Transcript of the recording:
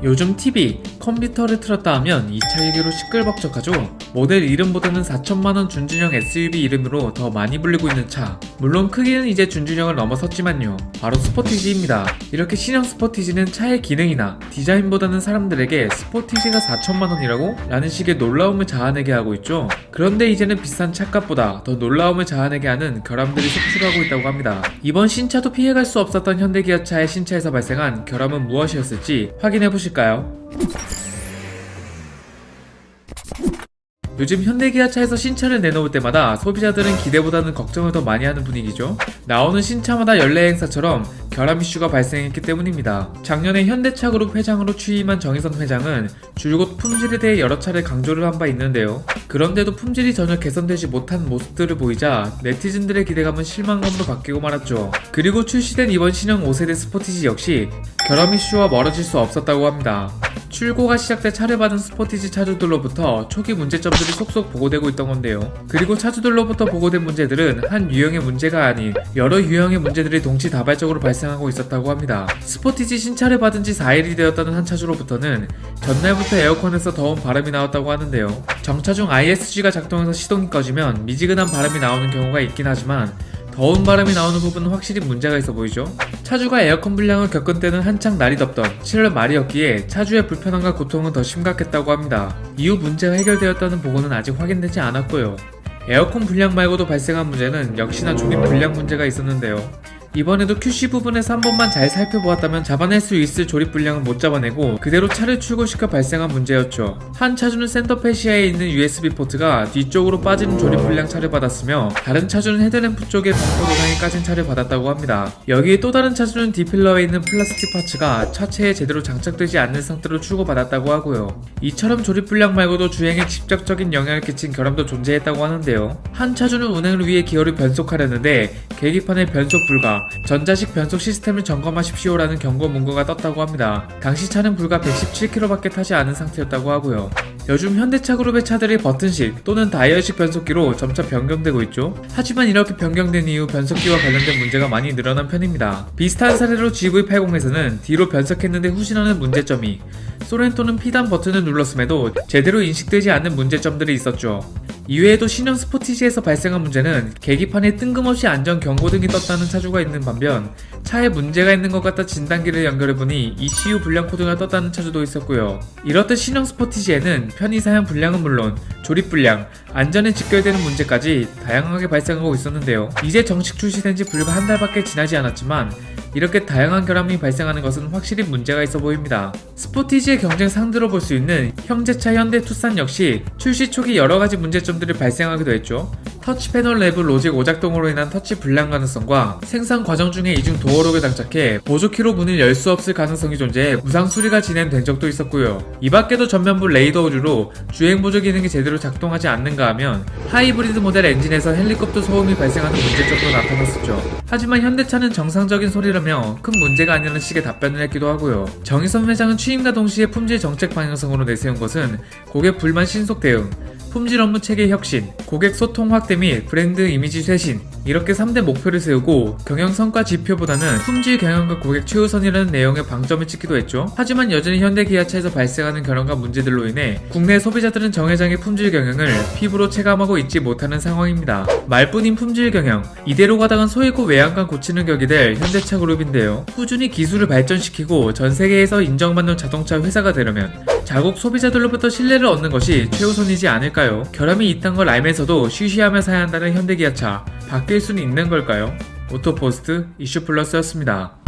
요즘 TV, 컴퓨터를 틀었다 하면 이 차 얘기로 시끌벅적하죠. 모델 이름보다는 4천만원 준준형 SUV 이름으로 더 많이 불리고 있는 차. 물론 크기는 이제 준준형을 넘어섰지만요. 바로 스포티지입니다. 이렇게 신형 스포티지는 차의 기능이나 디자인보다는 사람들에게 스포티지가 4천만원이라고? 라는 식의 놀라움을 자아내게 하고 있죠. 그런데 이제는 비싼 차값보다 더 놀라움을 자아내게 하는 결함들이 속출하고 있다고 합니다. 이번 신차도 피해갈 수 없었던 현대기아차의 신차에서 발생한 결함은 무엇이었을지 확인해보실까요? 요즘 현대기아차에서 신차를 내놓을 때마다 소비자들은 기대보다는 걱정을 더 많이 하는 분위기죠. 나오는 신차마다 연례 행사처럼 결함 이슈가 발생했기 때문입니다. 작년에 현대차그룹 회장으로 취임한 정의선 회장은 줄곧 품질에 대해 여러 차례 강조를 한 바 있는데요. 그런데도 품질이 전혀 개선되지 못한 모습들을 보이자 네티즌들의 기대감은 실망감으로 바뀌고 말았죠. 그리고 출시된 이번 신형 5세대 스포티지 역시 결함 이슈와 멀어질 수 없었다고 합니다. 출고가 시작돼 차를 받은 스포티지 차주들로부터 초기 문제점들이 속속 보고되고 있던 건데요. 그리고 차주들로부터 보고된 문제들은 한 유형의 문제가 아닌 여러 유형의 문제들이 동시다발적으로 발생하고 있었다고 합니다. 스포티지 신차를 받은 지 4일이 되었다는 한 차주로부터는 전날부터 에어컨에서 더운 바람이 나왔다고 하는데요. 정차 중 ISG가 작동해서 시동이 꺼지면 미지근한 바람이 나오는 경우가 있긴 하지만 더운 바람이 나오는 부분은 확실히 문제가 있어 보이죠? 차주가 에어컨 불량을 겪은 때는 한창 날이 덥던 7월 말이었기에 차주의 불편함과 고통은 더 심각했다고 합니다. 이후 문제가 해결되었다는 보고는 아직 확인되지 않았고요. 에어컨 불량 말고도 발생한 문제는 역시나 조립 불량 문제가 있었는데요. 이번에도 QC 부분에서 한 번만 잘 살펴보았다면 잡아낼 수 있을 조립 불량은 못 잡아내고 그대로 차를 출고시켜 발생한 문제였죠. 한 차주는 센터 패시아에 있는 USB 포트가 뒤쪽으로 빠지는 조립 불량 차를 받았으며 다른 차주는 헤드램프 쪽에 범퍼 도장이 까진 차를 받았다고 합니다. 여기에 또 다른 차주는 디필러에 있는 플라스틱 파츠가 차체에 제대로 장착되지 않는 상태로 출고받았다고 하고요. 이처럼 조립 불량 말고도 주행에 직접적인 영향을 끼친 결함도 존재했다고 하는데요. 한 차주는 운행을 위해 기어를 변속하려는데 계기판에 변속 불가, 전자식 변속 시스템을 점검하십시오라는 경고 문구가 떴다고 합니다. 당시 차는 불과 117km밖에 타지 않은 상태였다고 하고요. 요즘 현대차 그룹의 차들이 버튼식 또는 다이얼식 변속기로 점차 변경되고 있죠. 하지만 이렇게 변경된 이후 변속기와 관련된 문제가 많이 늘어난 편입니다. 비슷한 사례로 GV80에서는 뒤로 변속했는데 후진하는 문제점이, 소렌토는 피단 버튼을 눌렀음에도 제대로 인식되지 않는 문제점들이 있었죠. 이외에도 신형 스포티지에서 발생한 문제는 계기판에 뜬금없이 안전 경고등이 떴다는 차주가 있는 반면 차에 문제가 있는 것 같아 진단기를 연결해보니 ECU 불량 코드가 떴다는 차주도 있었고요. 이렇듯 신형 스포티지에는 편의사양 불량은 물론 조립 불량, 안전에 직결되는 문제까지 다양하게 발생하고 있었는데요. 이제 정식 출시된 지 불과 한 달밖에 지나지 않았지만 이렇게 다양한 결함이 발생하는 것은 확실히 문제가 있어 보입니다. 스포티지의 경쟁 상대로 볼 수 있는 형제차 현대 투싼 역시 출시 초기 여러가지 문제점들이 발생하기도 했죠. 터치 패널 내부 로직 오작동으로 인한 터치 불량 가능성과 생산 과정 중에 이중 도어록을 장착해 보조키로 문을 열 수 없을 가능성이 존재해 무상 수리가 진행된 적도 있었고요. 이 밖에도 전면부 레이더 오류로 주행 보조 기능이 제대로 작동하지 않는가 하면 하이브리드 모델 엔진에서 헬리콥터 소음이 발생하는 문제점도 나타났었죠. 하지만 현대차는 정상적인 소리라며 큰 문제가 아니라는 식의 답변을 했기도 하고요. 정의선 회장은 취임과 동시에 품질 정책 방향성으로 내세운 것은 고객 불만 신속 대응, 품질 업무 체계 혁신, 고객 소통 확대 및 브랜드 이미지 쇄신, 이렇게 3대 목표를 세우고 경영 성과 지표보다는 품질 경영과 고객 최우선이라는 내용에 방점을 찍기도 했죠. 하지만 여전히 현대기아차에서 발생하는 결함과 문제들로 인해 국내 소비자들은 정 회장의 품질 경영을 피부로 체감하고 있지 못하는 상황입니다. 말뿐인 품질 경영, 이대로 가다간 소 잃고 외양간 고치는 격이 될 현대차 그룹인데요. 꾸준히 기술을 발전시키고 전 세계에서 인정받는 자동차 회사가 되려면 자국 소비자들로부터 신뢰를 얻는 것이 최우선이지 않을까요? 결함이 있다는 걸 알면서도 쉬쉬하며 사야 한다는 현대기아차, 바뀔 수는 있는 걸까요? 오토포스트 이슈플러스였습니다.